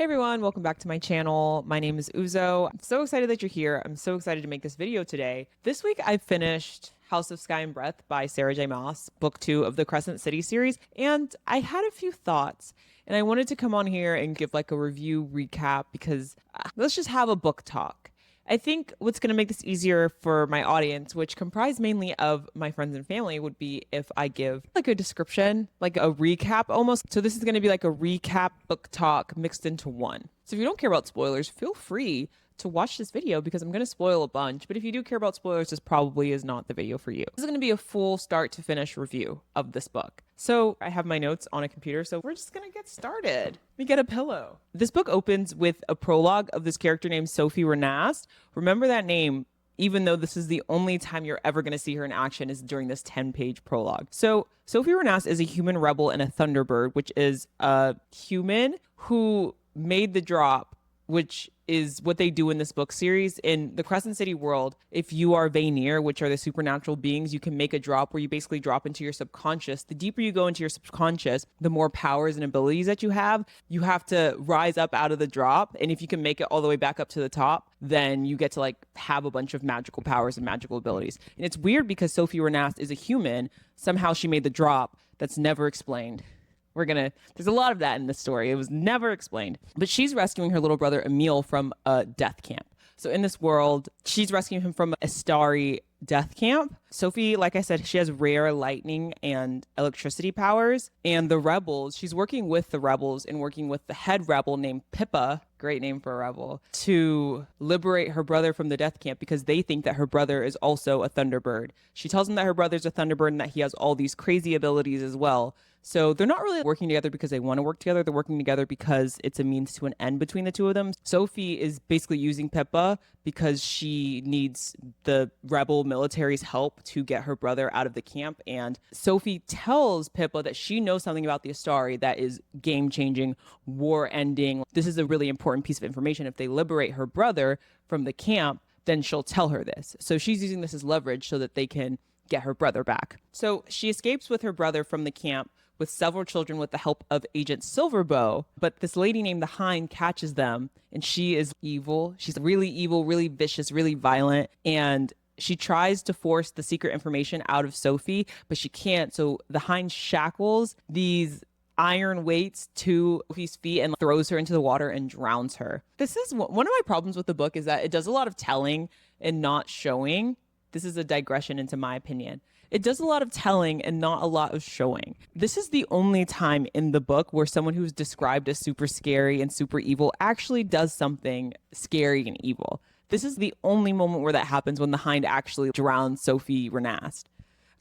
Hey everyone, welcome back to my channel. My name is Uzo. I'm so excited that you're here. I'm so excited to make this video today. This week I finished House of Sky and Breath by Sarah J. Maas, book 2 of the Crescent City series, and I had a few thoughts and I wanted to come on here and give like a review recap because let's just have a book talk. I think what's going to make this easier for my audience, which comprise mainly of my friends and family, would be if I give like a description, like a recap almost. So this is going to be like a recap book talk mixed into one. So if you don't care about spoilers, feel free to watch this video because I'm going to spoil a bunch. But if you do care about spoilers, this probably is not the video for you. This is going to be a full start to finish review of this book. So I have my notes on a computer, so we're just going to get started. Let me get a pillow. This book opens with a prologue of this character named Sophie Renast. Remember that name, even though this is the only time you're ever going to see her in action is during this 10-page prologue. So Sophie Renast is a human rebel and a Thunderbird, which is a human who made the drop, which is what they do in this book series. In the Crescent City world, if you are Vanir, which are the supernatural beings, you can make a drop where you basically drop into your subconscious. The deeper you go into your subconscious, the more powers and abilities that you have. You have to rise up out of the drop. And if you can make it all the way back up to the top, then you get to like have a bunch of magical powers and magical abilities. And it's weird because Sophie Renast is a human. Somehow she made the drop. That's never explained. There's a lot of that in this story. It was never explained. But she's rescuing her little brother Emil from a death camp. So in this world, she's rescuing him from a Astari death camp. Sophie, like I said, she has rare lightning and electricity powers. And the rebels, she's working with the rebels and working with the head rebel named Pippa, great name for a rebel, to liberate her brother from the death camp because they think that her brother is also a Thunderbird. She tells them that her brother's a Thunderbird and that he has all these crazy abilities as well. So they're not really working together because they want to work together. They're working together because it's a means to an end between the two of them. Sophie is basically using Pippa because she needs the rebel military's help to get her brother out of the camp. And Sophie tells Pippa that she knows something about the Astari that is game-changing, war-ending. This is a really important piece of information. If they liberate her brother from the camp, then she'll tell her this. So she's using this as leverage so that they can get her brother back. So she escapes with her brother from the camp with several children with the help of Agent Silverbow. But this lady named the Hind catches them, and she is evil. She's really evil, really vicious, really violent. And she tries to force the secret information out of Sophie, but she can't. So the Hind shackles these iron weights to Sophie's feet and throws her into the water and drowns her. This is one of my problems with the book, is that it does a lot of telling and not showing. This is a digression into my opinion. It does a lot of telling and not a lot of showing. This is the only time in the book where someone who's described as super scary and super evil actually does something scary and evil. This is the only moment where that happens, when the Hind actually drowns Sophie Renast.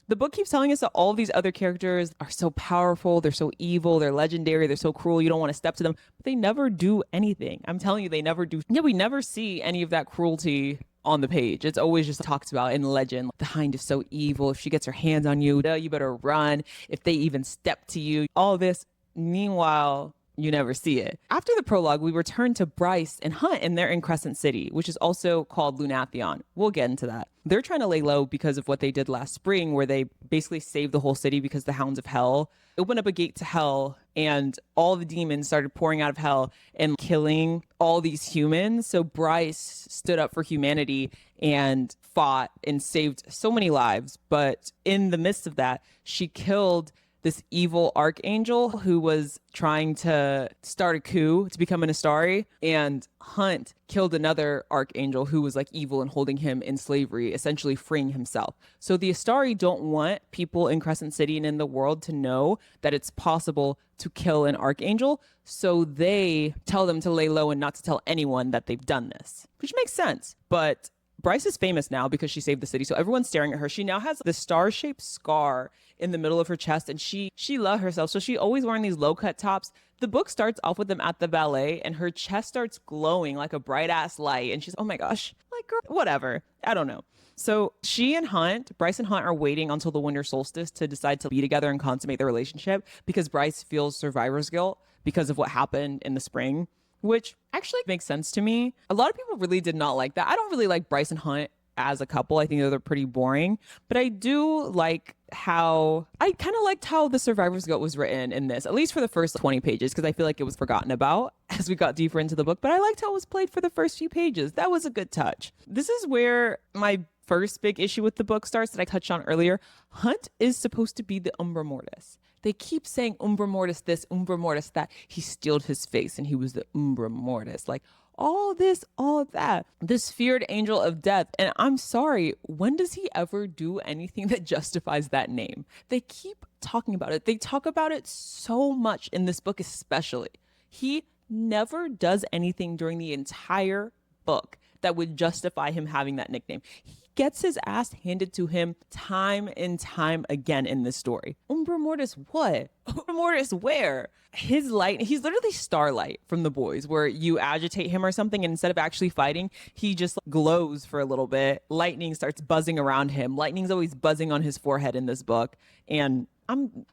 The book keeps telling us that all of these other characters are so powerful, they're so evil, they're legendary, they're so cruel, you don't want to step to them, but they never do anything. I'm telling you, they never do. Yeah, we never see any of that cruelty on the page. It's always just talked about in legend. The Hind is so evil. If she gets her hands on you, you better run. If they even step to you, all this. Meanwhile, you never see it. After the prologue, we return to Bryce and Hunt, and they're in Crescent City, which is also called Lunathion. We'll get into that. They're trying to lay low because of what they did last spring, where they basically saved the whole city because the Hounds of Hell opened up a gate to hell, and all the demons started pouring out of hell and killing all these humans. So Bryce stood up for humanity and fought and saved so many lives. But in the midst of that, she killed this evil archangel who was trying to start a coup to become an Astari, and Hunt killed another archangel who was like evil and holding him in slavery, essentially freeing himself. So the Astari don't want people in Crescent City and in the world to know that it's possible to kill an archangel, so they tell them to lay low and not to tell anyone that they've done this, which makes sense. But Bryce is famous now because she saved the city, so everyone's staring at her. She now has the star-shaped scar in the middle of her chest, and she loved herself, so she always wearing these low-cut tops. The book starts off with them at the ballet, and her chest starts glowing like a bright-ass light, and she's, oh my gosh, like, girl, whatever. I don't know. So she and Hunt, Bryce and Hunt, are waiting until the winter solstice to decide to be together and consummate their relationship because Bryce feels survivor's guilt because of what happened in the spring, which actually makes sense to me. A lot of people really did not like that. I don't really like Bryce and Hunt as a couple. I think they're pretty boring, but I do like how the Survivor's Guide was written in this, at least for the first 20 pages, because I feel like it was forgotten about as we got deeper into the book. But I liked how it was played for the first few pages. That was a good touch. This is where my first big issue with the book starts that I touched on earlier. Hunt is supposed to be the Umbra Mortis. They keep saying Umbra Mortis this, Umbra Mortis that. He steeled his face and he was the Umbra Mortis. Like, all this, all that. This feared angel of death. And I'm sorry, when does he ever do anything that justifies that name? They keep talking about it. They talk about it so much in this book, especially. He never does anything during the entire book that would justify him having that nickname. He gets his ass handed to him time and time again in this story. Umbra Mortis what? Umbra Mortis where? His light, he's literally Starlight from The Boys, where you agitate him or something, and instead of actually fighting, he just glows for a little bit. Lightning starts buzzing around him. Lightning's always buzzing on his forehead in this book. And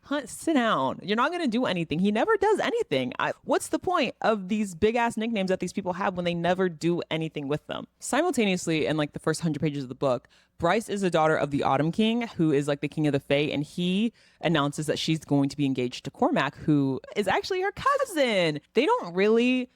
Hunt, sit down. You're not going to do anything. He never does anything. What's the point of these big ass nicknames that these people have when they never do anything with them? Simultaneously, in like the first 100 pages of the book, Bryce is the daughter of the Autumn King, who is like the king of the Fae, and he announces that she's going to be engaged to Cormac, who is actually her cousin. They don't really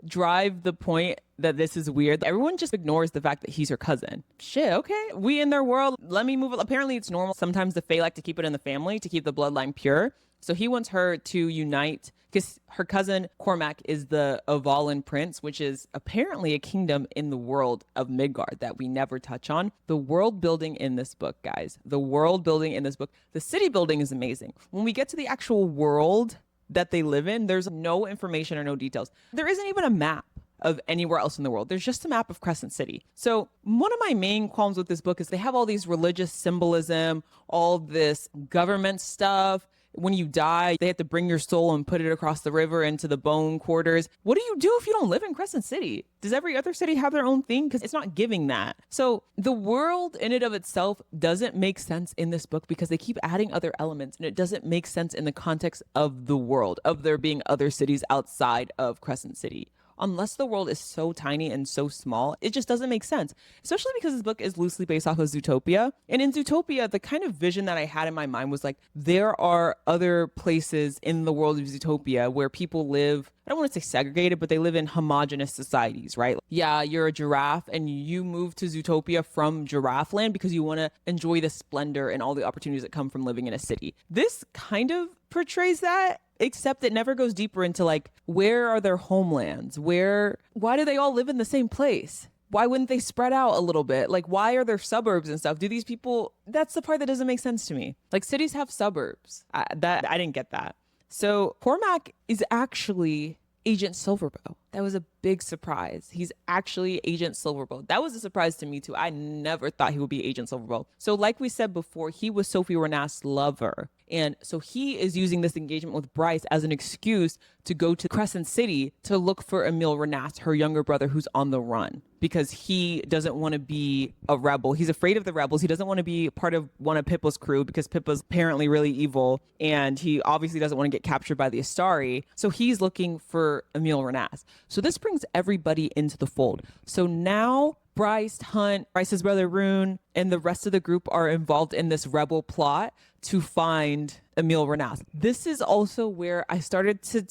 drive the point that this is weird. Everyone just ignores the fact that he's her cousin. Shit, okay. We in their world, let me move. Apparently it's normal. Sometimes the Fae like to keep it in the family to keep the bloodline pure. So he wants her to unite because her cousin Cormac is the Avalon Prince, which is apparently a kingdom in the world of Midgard that we never touch on. The world building in this book, guys, the world building in this book, the city building is amazing. When we get to the actual world that they live in, there's no information or no details. There isn't even a map of anywhere else in the world. There's just a map of Crescent City. So one of my main qualms with this book is they have all these religious symbolism, all this government stuff. When you die, they have to bring your soul and put it across the river into the bone quarters. What do you do if you don't live in Crescent City? Does every other city have their own thing? Because it's not giving that. So the world in and of itself doesn't make sense in this book because they keep adding other elements, and it doesn't make sense in the context of the world, of there being other cities outside of Crescent City. Unless the world is so tiny and so small, it just doesn't make sense, especially because this book is loosely based off of Zootopia. And in Zootopia, the kind of vision that I had in my mind was like, there are other places in the world of Zootopia where people live, I don't want to say segregated, but they live in homogenous societies, right? Yeah, you're a giraffe and you move to Zootopia from Giraffe Land because you want to enjoy the splendor and all the opportunities that come from living in a city. This kind of portrays that, except it never goes deeper into like, where are their homelands? Why do they all live in the same place? Why wouldn't they spread out a little bit? Like, why are there suburbs and stuff? Do these people, that's the part that doesn't make sense to me. Like, cities have suburbs. I didn't get that. So Cormac is actually Agent Silverbow. That was a big surprise. He's actually Agent Silverbow. That was a surprise to me too. I never thought he would be Agent Silverbow. So like we said before, he was Sophie Renast's lover. And so he is using this engagement with Bryce as an excuse to go to Crescent City to look for Emil Renast, her younger brother who's on the run, because he doesn't want to be a rebel. He's afraid of the rebels. He doesn't want to be part of one of Pippa's crew because Pippa's apparently really evil. And he obviously doesn't want to get captured by the Astari. So he's looking for Emil Renast. So this brings everybody into the fold. So now Bryce, Hunt, Bryce's brother Rune, and the rest of the group are involved in this rebel plot to find Emil Renast. This is also where I started to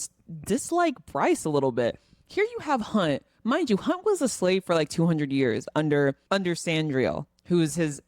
dislike Bryce a little bit. Here you have Hunt. Mind you, Hunt was a slave for like 200 years under Sandriel, who is his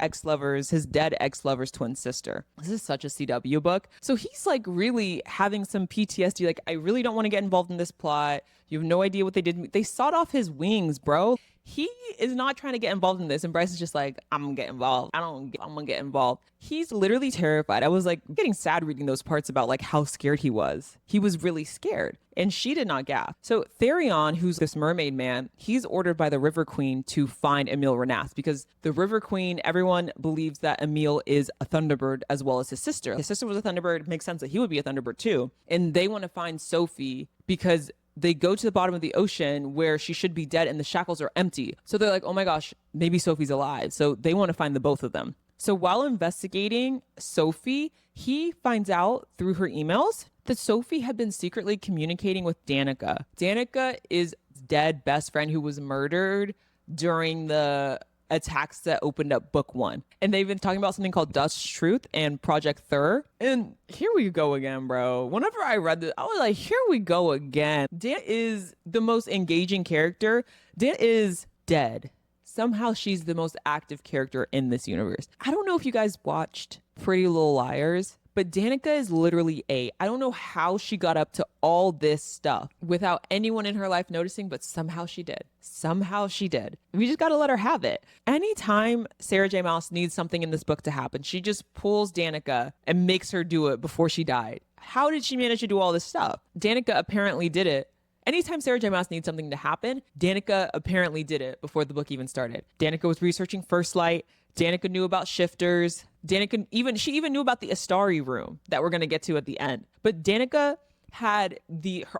dead ex-lover's twin sister. This is such a CW book. So he's like really having some PTSD. Like, I really don't want to get involved in this plot. You have no idea what they did. They sawed off his wings, bro. He is not trying to get involved in this. And Bryce is just like, I'm gonna get involved. I'm gonna get involved. He's literally terrified. I was like getting sad reading those parts about like how scared he was. He was really scared. And she did not gap. So Therion, who's this mermaid man, he's ordered by the River Queen to find Emil Renast because the River Queen, everyone believes that Emil is a Thunderbird as well as his sister. His sister was a Thunderbird. It makes sense that he would be a Thunderbird too. And they want to find Sophie because they go to the bottom of the ocean where she should be dead and the shackles are empty. So they're like, oh my gosh, maybe Sophie's alive. So they want to find the both of them. So while investigating Sophie, he finds out through her emails that Sophie had been secretly communicating with Danica. Danica is dead best friend who was murdered during the attacks that opened up book one. And they've been talking about something called Dust Truth and Project Thur. And here we go again, bro. Whenever I read this, I was like, here we go again. Dan is the most engaging character. Dan is dead. Somehow she's the most active character in this universe. I don't know if you guys watched Pretty Little Liars, but Danica is literally I don't know how she got up to all this stuff without anyone in her life noticing, but somehow she did. Somehow she did. We just got to let her have it. Anytime Sarah J. Maas needs something in this book to happen, she just pulls Danica and makes her do it before she died. How did she manage to do all this stuff? Danica apparently did it. Anytime Sarah J. Maas needs something to happen, Danica apparently did it before the book even started. Danica was researching First Light. Danica knew about shifters. Danica even knew about the Astari room that we're going to get to at the end. But Danica had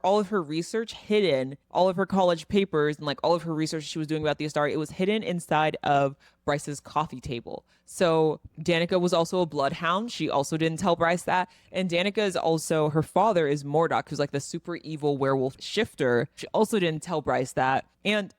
all of her research hidden, all of her college papers and like all of her research she was doing about the Astari, it was hidden inside of Bryce's coffee table. So Danica was also a bloodhound. She also didn't tell Bryce that. And Danica is also, her father is Mordok, who's like the super evil werewolf shifter. She also didn't tell Bryce that. And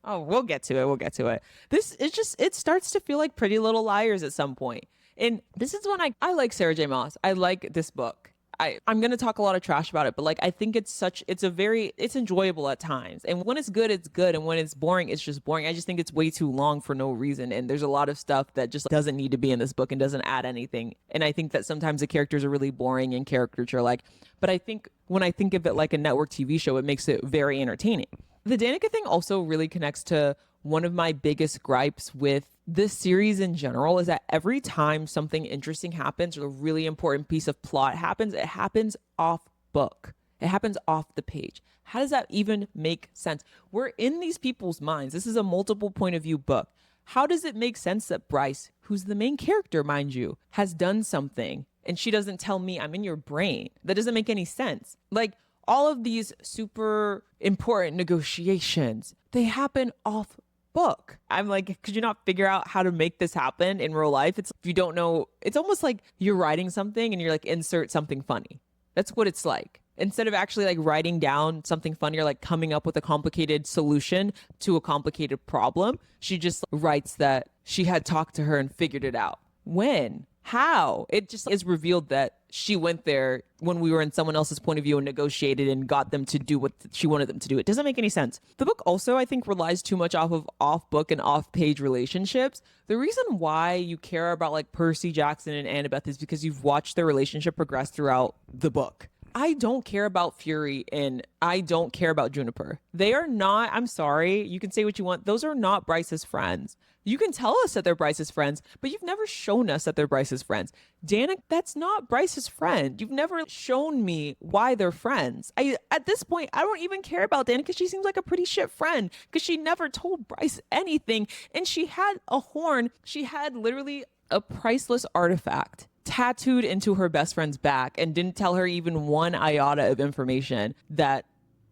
we'll get to it. It starts to feel like Pretty Little Liars at some point. And this is when I like Sarah J. Maas. I like this book. I'm going to talk a lot of trash about it, but like, I think it's enjoyable at times. And when it's good, it's good. And when it's boring, it's just boring. I just think it's way too long for no reason. And there's a lot of stuff that just doesn't need to be in this book and doesn't add anything. And I think that sometimes the characters are really boring and caricature-like, but I think when I think of it like a network TV show, it makes it very entertaining. The Danica thing also really connects to one of my biggest gripes with this series in general, is that every time something interesting happens or a really important piece of plot happens, it happens off book. It happens off the page. How does that even make sense? We're in these people's minds. This is a multiple point of view book. How does it make sense that Bryce, who's the main character, mind you, has done something and she doesn't tell me I'm in your brain? That doesn't make any sense. Like, all of these super important negotiations, they happen off book. I'm like, could you not figure out how to make this happen in real life? If you don't know, it's almost like you're writing something and you're like, insert something funny. That's what it's like. Instead of actually like writing down something funny or like coming up with a complicated solution to a complicated problem, she just writes that she had talked to her and figured it out. When? How? It just is revealed that she went there when we were in someone else's point of view and negotiated and got them to do what she wanted them to do. It doesn't make any sense. The book also, I think, relies too much off of off-book and off-page relationships. The reason why you care about like Percy Jackson and Annabeth is because you've watched their relationship progress throughout the book. I don't care about Fury and I don't care about Juniper. They are not, I'm sorry, you can say what you want. Those are not Bryce's friends. You can tell us that they're Bryce's friends, but you've never shown us that they're Bryce's friends. Danica, that's not Bryce's friend. You've never shown me why they're friends. At this point, I don't even care about Danica because she seems like a pretty shit friend because she never told Bryce anything. And she had a horn. She had literally a priceless artifact tattooed into her best friend's back and didn't tell her even one iota of information that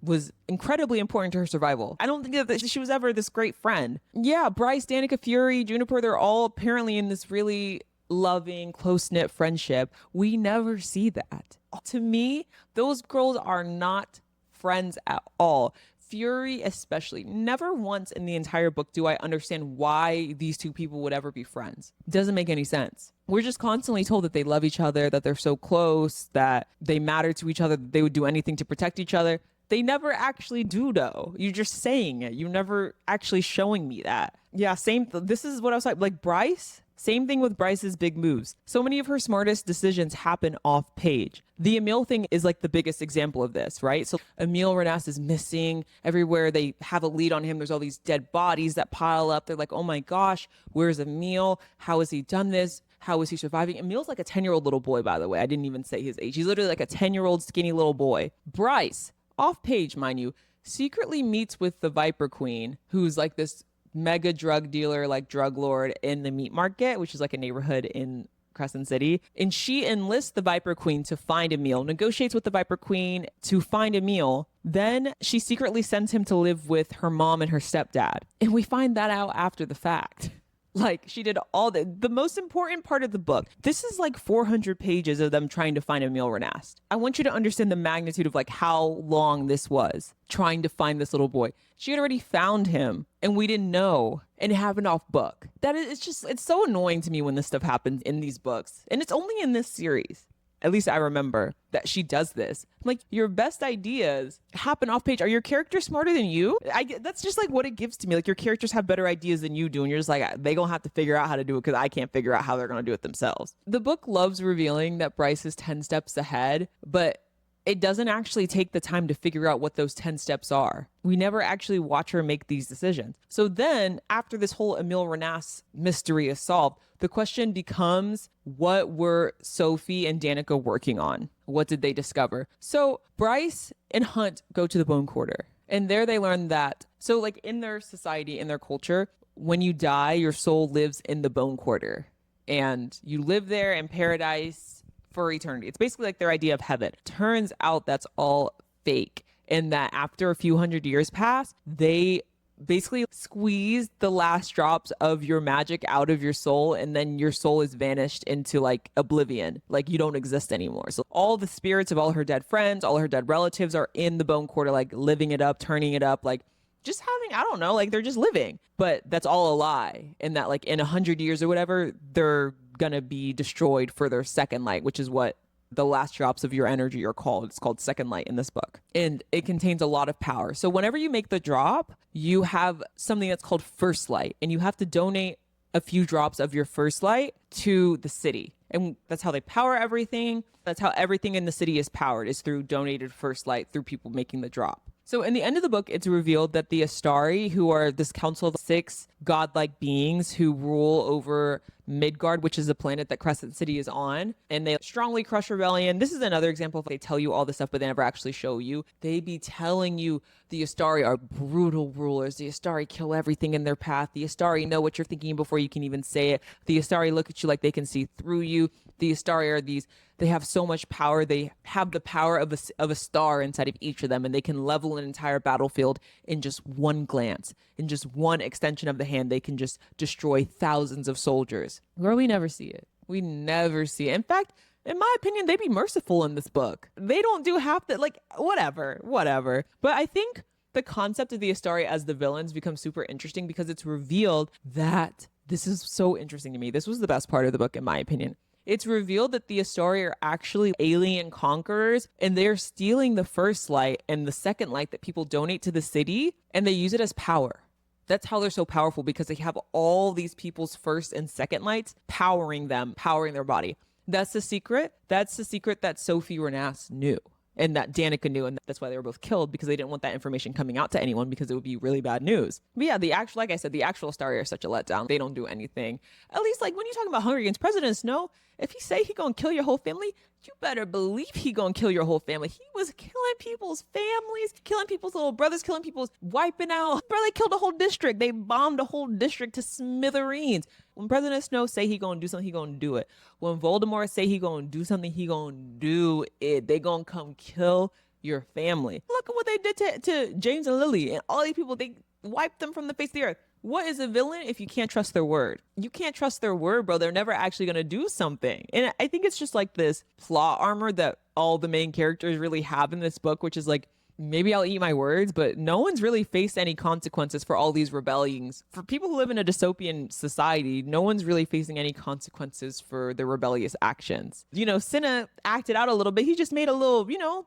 was incredibly important to her survival. I don't think that she was ever this great friend. Yeah, Bryce, Danica, Fury, Juniper, they're all apparently in this really loving, close-knit friendship. We never see that. To me, those girls are not friends at all. Fury especially. Never once in the entire book do I understand why these two people would ever be friends. Doesn't make any sense. We're just constantly told that they love each other, that they're so close, that they matter to each other, that they would do anything to protect each other. They never actually do, though. You're just saying it. You're never actually showing me that. Yeah, this is what I was like Bryce. Same thing with Bryce's big moves. So many of her smartest decisions happen off page. The Emil thing is like the biggest example of this, right? So Emil Renas is missing everywhere. They have a lead on him. There's all these dead bodies that pile up. They're like, oh my gosh, where's Emil? How has he done this? How is he surviving? Emil's like a 10-year-old little boy, by the way. I didn't even say his age. He's literally like a 10-year-old skinny little boy. Bryce, off page, mind you, secretly meets with the Viper Queen, who's like this mega drug dealer, like drug lord in the meat market, which is like a neighborhood in Crescent City. And she enlists the Viper Queen to find Emil, negotiates with the Viper Queen to find Emil. Then she secretly sends him to live with her mom and her stepdad. And we find that out after the fact. Like she did all the most important part of the book. This is like 400 pages of them trying to find Emil Renast. I want you to understand the magnitude of like how long this was trying to find this little boy. She had already found him and we didn't know, and it happened off book. That is, it's so annoying to me when this stuff happens in these books. And it's only in this series. At least I remember that she does this. I'm like, your best ideas happen off page. Are your characters smarter than you? That's just like what it gives to me. Like your characters have better ideas than you do. And you're just like, they gonna have to figure out how to do it because I can't figure out how they're gonna do it themselves. The book loves revealing that Bryce is 10 steps ahead, but it doesn't actually take the time to figure out what those 10 steps are. We never actually watch her make these decisions. So then after this whole Emil Renast mystery is solved, the question becomes, what were Sophie and Danica working on? What did they discover? So Bryce and Hunt go to the Bone Quarter, and there they learn that, so like in their society, in their culture, when you die, your soul lives in the Bone Quarter and you live there in paradise for eternity. It's basically like their idea of heaven. Turns out that's all fake, and that after a few hundred years pass, they basically squeeze the last drops of your magic out of your soul, and then your soul is vanished into like oblivion, like you don't exist anymore. So all the spirits of all her dead friends, all her dead relatives are in the Bone Quarter, like living it up, turning it up, like just having, I don't know, like they're just living. But that's all a lie, and that like in 100 years or whatever, they're gonna be destroyed for their second light, which is what the last drops of your energy are called. It's called second light in this book, and it contains a lot of power. So whenever you make the drop, you have something that's called first light, and you have to donate a few drops of your first light to the city, and that's how they power everything. That's how everything in the city is powered, is through donated first light, through people making the drop. So in the end of the book, it's revealed that the Astari, who are this council of 6 godlike beings who rule over Midgard, which is the planet that Crescent City is on, and they strongly crush rebellion. This is another example of they tell you all this stuff, but they never actually show you. They be telling you the Astari are brutal rulers. The Astari kill everything in their path. The Astari know what you're thinking before you can even say it. The Astari look at you like they can see through you. The Astari are these, they have so much power. They have the power of a star inside of each of them, and they can level an entire battlefield in just one glance. In just one extension of the hand, they can just destroy thousands of soldiers. Where we never see it. We never see it. In fact, in my opinion, they be merciful in this book. They don't do half that, like, whatever. But I think the concept of the Astari as the villains becomes super interesting because it's revealed that, this is so interesting to me. This was the best part of the book, in my opinion. It's revealed that the Astari are actually alien conquerors, and they're stealing the first light and the second light that people donate to the city, and they use it as power. That's how they're so powerful, because they have all these people's first and second lights powering them, powering their body. That's the secret. That's the secret that Sophie Renast knew, and that Danica knew, and that's why they were both killed, because they didn't want that information coming out to anyone, because it would be really bad news. But yeah, the actual, like I said, the actual Astari are such a letdown. They don't do anything. At least, like, when you're talking about Hunger Games, President Snow, if he say he gonna kill your whole family, you better believe he gonna kill your whole family. He was killing people's families, killing people's little brothers, killing people's, wiping out. Bro, they killed a whole district. They bombed a whole district to smithereens. When President Snow say he gonna do something, he gonna do it. When Voldemort say he gonna do something, he gonna do it. They gonna come kill your family. Look at what they did to James and Lily and all these people. They wiped them from the face of the earth. What is a villain if you can't trust their word? You can't trust their word, bro. They're never actually going to do something. And I think it's just like this plot armor that all the main characters really have in this book, which is like, maybe I'll eat my words, but no one's really faced any consequences for all these rebellions. For people who live in a dystopian society, no one's really facing any consequences for their rebellious actions. You know, Cinna acted out a little bit. He just made a little, you know,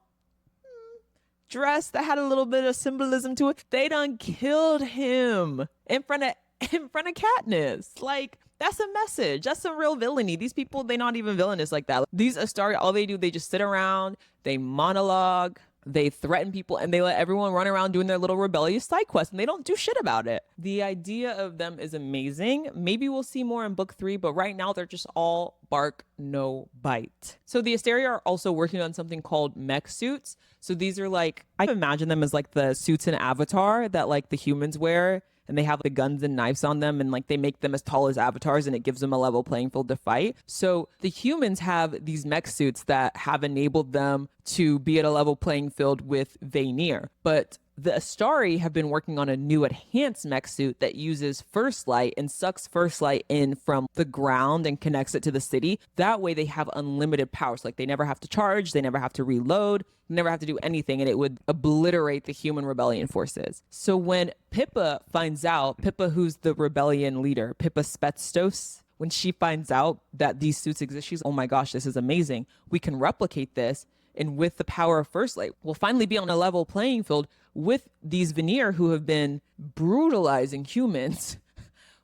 dress that had a little bit of symbolism to it. They done killed him in front of Katniss. Like, that's a message. That's some real villainy. These people, they not even villainous like that. These Astari, all they do, they just sit around, they monologue, they threaten people, and they let everyone run around doing their little rebellious side quests, and they don't do shit about it. The idea of them is amazing. Maybe we'll see more in book 3, but right now they're just all bark, no bite. So the Astari are also working on something called mech suits. So these are like, I imagine them as like the suits in Avatar that like the humans wear, and they have the guns and knives on them, and like they make them as tall as avatars, and it gives them a level playing field to fight. So the humans have these mech suits that have enabled them to be at a level playing field with Vaynir. But the Astari have been working on a new enhanced mech suit that uses First Light and sucks First Light in from the ground and connects it to the city. That way they have unlimited powers. Like they never have to charge, they never have to reload, never have to do anything, and it would obliterate the human rebellion forces. So when Pippa finds out, Pippa, who's the rebellion leader, Pippa Spetstos, when she finds out that these suits exist, she's, oh my gosh, this is amazing. We can replicate this. And with the power of First Light, we'll finally be on a level playing field with these Vanir who have been brutalizing humans,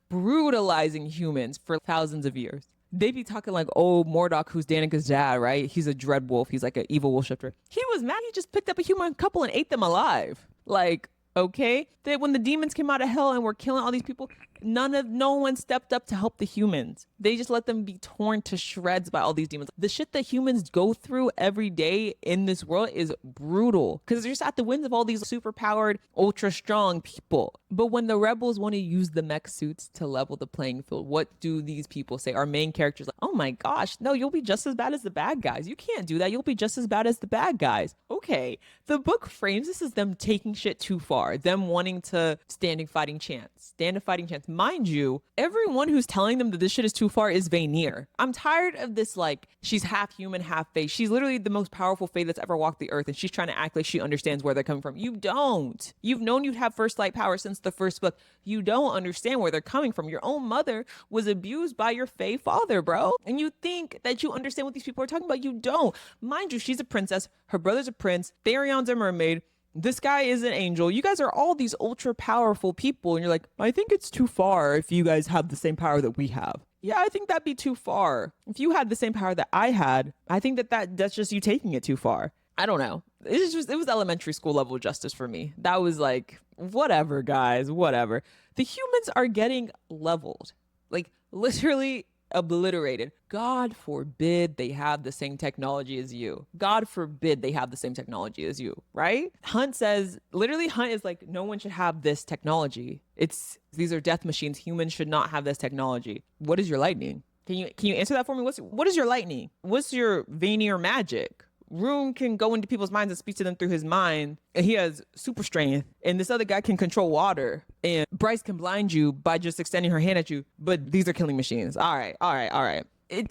brutalizing humans for thousands of years. They be talking like, oh, Mordok, who's Danica's dad, right? He's a dread wolf. He's like an evil wolf shifter. He was mad. He just picked up a human couple and ate them alive. Like, okay, that when the demons came out of hell and were killing all these people, no one stepped up to help the humans. They just let them be torn to shreds by all these demons. The shit that humans go through every day in this world is brutal because they're just at the whims of all these super powered, ultra strong people. But when the rebels want to use the mech suits to level the playing field, what do these people say? Our main characters like, oh my gosh, no, you'll be just as bad as the bad guys. You can't do that. You'll be just as bad as the bad guys. Okay, the book frames this as them taking shit too far, them wanting to stand a fighting chance. Mind you, everyone who's telling them that this shit is too far is Vanir. I'm tired of this, like, she's half human, half fae. She's literally the most powerful fae that's ever walked the earth, and she's trying to act like she understands where they're coming from. You don't. You've known you'd have First Light power since the first book. You don't understand where they're coming from. Your own mother was abused by your fae father, bro. And you think that you understand what these people are talking about. You don't. Mind you, she's a princess. Her brother's a prince. Tharion's a mermaid. This guy is an angel. You guys are all these ultra powerful people. And you're like, I think it's too far if you guys have the same power that we have. Yeah, I think that'd be too far. If you had the same power that I had, I think that's just you taking it too far. I don't know. It was elementary school level justice for me. That was like, whatever, guys, whatever. The humans are getting leveled. Like, literally obliterated. God forbid they have the same technology as you. God forbid they have the same technology as you, right? Hunt says, literally Hunt is like, no one should have this technology. These are death machines. Humans should not have this technology. What is your lightning? Can you answer that for me? What is your lightning? What's your Vanir magic? Rune can go into people's minds and speak to them through his mind, and he has super strength. And this other guy can control water, and Bryce can blind you by just extending her hand at you. But these are killing machines. All right.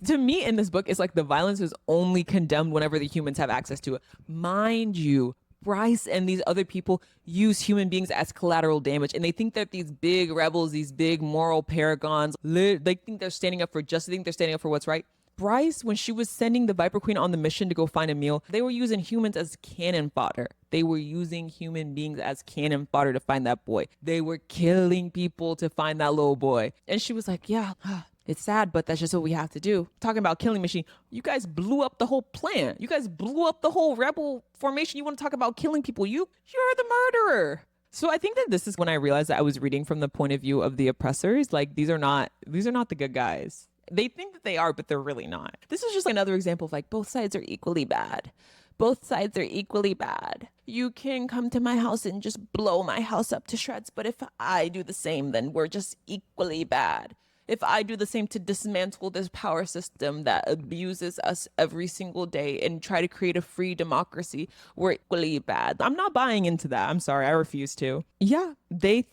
To me, in this book, it's like the violence is only condemned whenever the humans have access to it. Mind you, Bryce and these other people use human beings as collateral damage, and they think that these big rebels, these big moral paragons, they think they're standing up for justice. They think they're standing up for what's right. Bryce, when she was sending the Viper Queen on the mission to go find a meal, they were using humans as cannon fodder. They were using human beings as cannon fodder to find that boy. They were killing people to find that little boy. And she was like, yeah, it's sad, but that's just what we have to do. Talking about killing machine, you guys blew up the whole plan. You guys blew up the whole rebel formation. You want to talk about killing people? You're the murderer. So I think that this is when I realized that I was reading from the point of view of the oppressors. Like, these are not the good guys. They think that they are, but they're really not. This is just another example of like, both sides are equally bad. Both sides are equally bad. You can come to my house and just blow my house up to shreds, but if I do the same, then we're just equally bad. If I do the same to dismantle this power system that abuses us every single day and try to create a free democracy, we're equally bad. I'm not buying into that. I'm sorry. I refuse to. Yeah, they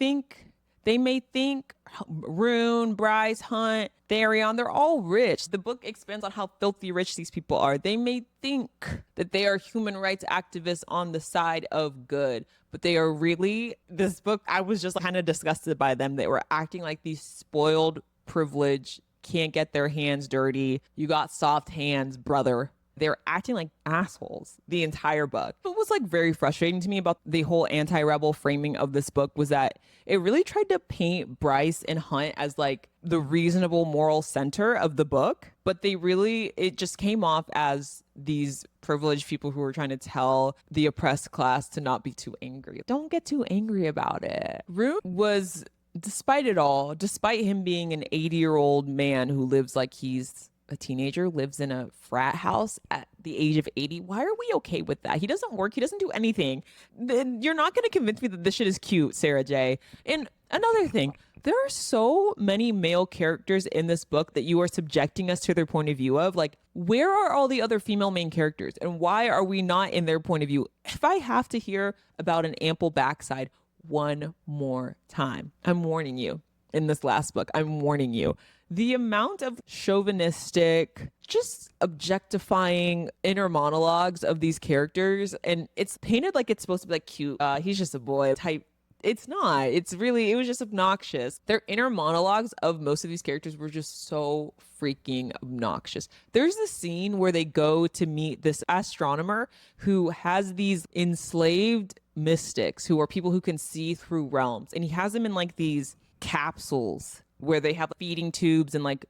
may think Rune, Bryce, Hunt, Tharion, they're all rich. The book expands on how filthy rich these people are. They may think that they are human rights activists on the side of good, but they are really, this book, I was just kind of disgusted by them. They were acting like these spoiled, privileged, can't get their hands dirty. You got soft hands, brother. They're acting like assholes the entire book. What was like very frustrating to me about the whole anti-rebel framing of this book was that it really tried to paint Bryce and Hunt as like the reasonable moral center of the book, but it just came off as these privileged people who were trying to tell the oppressed class to not be too angry. Don't get too angry about it. Rune was, despite it all, despite him being an 80-year-old man who lives like he's a teenager, lives in a frat house at the age of 80. Why are we okay with that? He doesn't work. He doesn't do anything. Then you're not going to convince me that this shit is cute, Sarah J. And another thing, there are so many male characters in this book that you are subjecting us to their point of view of. Like, where are all the other female main characters and why are we not in their point of view? If I have to hear about an ample backside one more time, I'm warning you. In this last book, I'm warning you. The amount of chauvinistic, just objectifying inner monologues of these characters, and it's painted like it's supposed to be like cute. He's just a boy type. It's not. It was just obnoxious. Their inner monologues of most of these characters were just so freaking obnoxious. There's this scene where they go to meet this astronomer who has these enslaved mystics who are people who can see through realms. And he has them in like these capsules where they have feeding tubes and like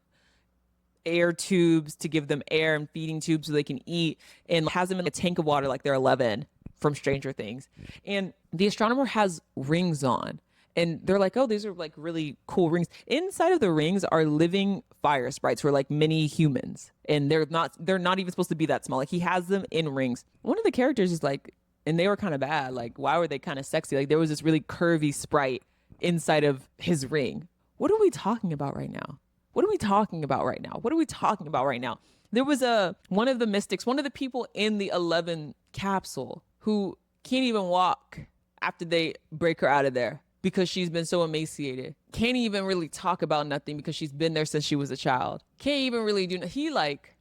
air tubes to give them air and feeding tubes so they can eat, and has them in a tank of water like they're 11 from Stranger Things. And the astronomer has rings on, and they're like, oh, these are like really cool rings. Inside of the rings are living fire sprites who are like mini humans, and they're not even supposed to be that small. Like, he has them in rings. One of the characters is like, and they were kind of bad. Like, why were they kind of sexy? Like, there was this really curvy sprite inside of his ring. What are we talking about right now? What are we talking about right now? What are we talking about right now? There was one of the mystics, one of the people in the 11 capsule who can't even walk after they break her out of there because she's been so emaciated. Can't even really talk about nothing because she's been there since she was a child. Can't even really do.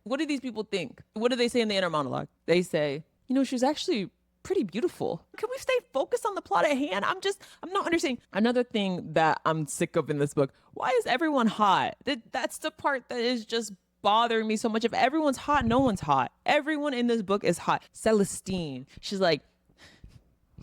What do these people think? What do they say in the inner monologue? They say, she's actually pretty beautiful. Can we stay focused on the plot at hand? I'm not understanding. Another thing that I'm sick of in this book, why is everyone hot? That's the part that is just bothering me so much. If everyone's hot, no one's hot. Everyone in this book is hot. Celestine, she's like,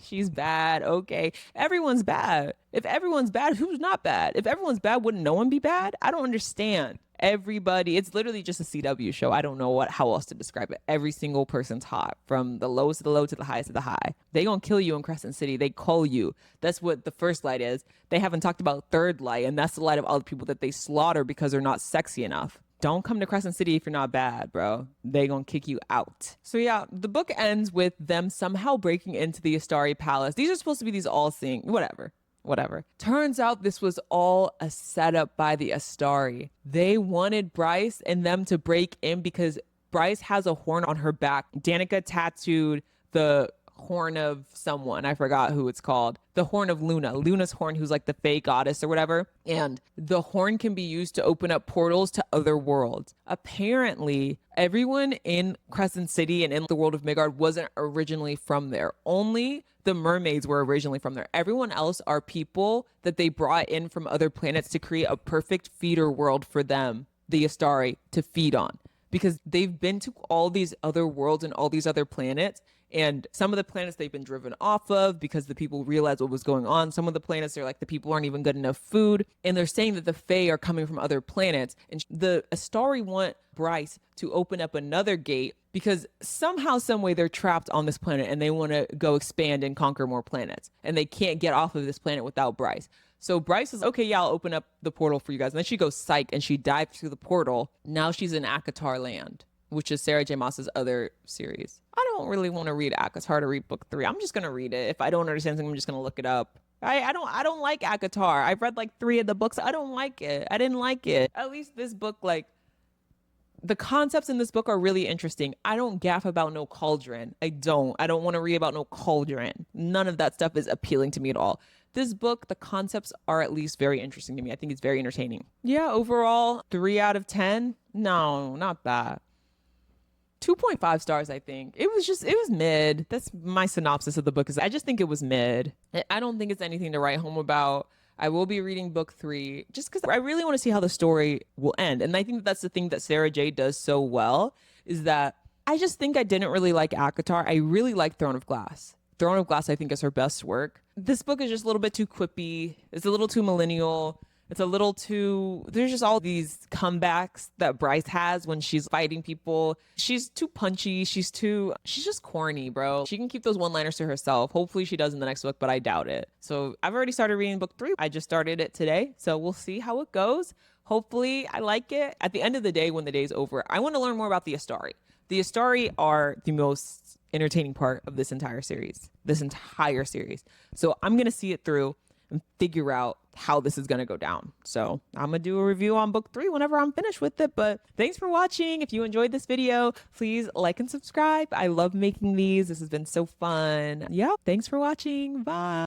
she's bad. Okay. Everyone's bad. If everyone's bad, who's not bad? If everyone's bad, wouldn't no one be bad? I don't understand. Everybody, it's literally just a CW show. I don't know how else to describe it. Every single person's hot, from the lowest of the low to the highest of the high. They gonna kill you in Crescent City. They call you. That's what the first light is. They haven't talked about third light, and that's the light of all the people that they slaughter because they're not sexy enough. Don't come to Crescent City if you're not bad, bro. They gonna kick you out. So yeah, the book ends with them somehow breaking into the Astari Palace. These are supposed to be these all-seeing, whatever. Turns out this was all a setup by the Astari. They wanted Bryce and them to break in because Bryce has a horn on her back. Danica tattooed the horn of someone. I forgot who it's called. The horn of Luna. Luna's horn, who's like the Fae goddess or whatever. And the horn can be used to open up portals to other worlds. Apparently, everyone in Crescent City and in the world of Midgard wasn't originally from there. Only the mermaids were originally from there. Everyone else are people that they brought in from other planets to create a perfect feeder world for them, the Astari, to feed on. Because they've been to all these other worlds and all these other planets, and some of the planets they've been driven off of because the people realized what was going on. Some of the planets, they're like, the people aren't even good enough food. And they're saying that the Fae are coming from other planets. And the Astari want Bryce to open up another gate because somehow, some way they're trapped on this planet and they want to go expand and conquer more planets. And they can't get off of this planet without Bryce. So Bryce is, okay, yeah, I'll open up the portal for you guys. And then she goes psych and she dives through the portal. Now she's in Akatar Land, which is Sarah J. Maas's other series. I don't really want to read Akatar to read book 3. I'm just going to read it. If I don't understand something, I'm just going to look it up. I don't like Akatar. I've read like 3 of the books. I don't like it. I didn't like it. At least this book, like, the concepts in this book are really interesting. I don't gaff about no cauldron. I don't want to read about no cauldron. None of that stuff is appealing to me at all. This book, the concepts are at least very interesting to me. I think it's very entertaining. Yeah, overall, 3 out of 10. No, not that. 2.5 stars, I think. It was mid. That's my synopsis of the book. I just think it was mid. I don't think it's anything to write home about. I will be reading book 3 just because I really want to see how the story will end. And I think that's the thing that Sarah J does so well, is that I just think I didn't really like Akatar. I really like Throne of Glass. Throne of Glass, I think, is her best work. This book is just a little bit too quippy. It's a little too millennial. It's a little too, there's just all these comebacks that Bryce has when she's fighting people. She's too punchy. She's just corny, bro. She can keep those one-liners to herself. Hopefully she does in the next book, but I doubt it. So I've already started reading book 3. I just started it today. So we'll see how it goes. Hopefully I like it. At the end of the day, when the day's over, I want to learn more about the Astari. The Astari are the most entertaining part of this entire series. So I'm going to see it through and figure out how this is going to go down. So I'm going to do a review on book 3 whenever I'm finished with it. But thanks for watching. If you enjoyed this video, please like and subscribe. I love making these. This has been so fun. Yeah, thanks for watching. Bye.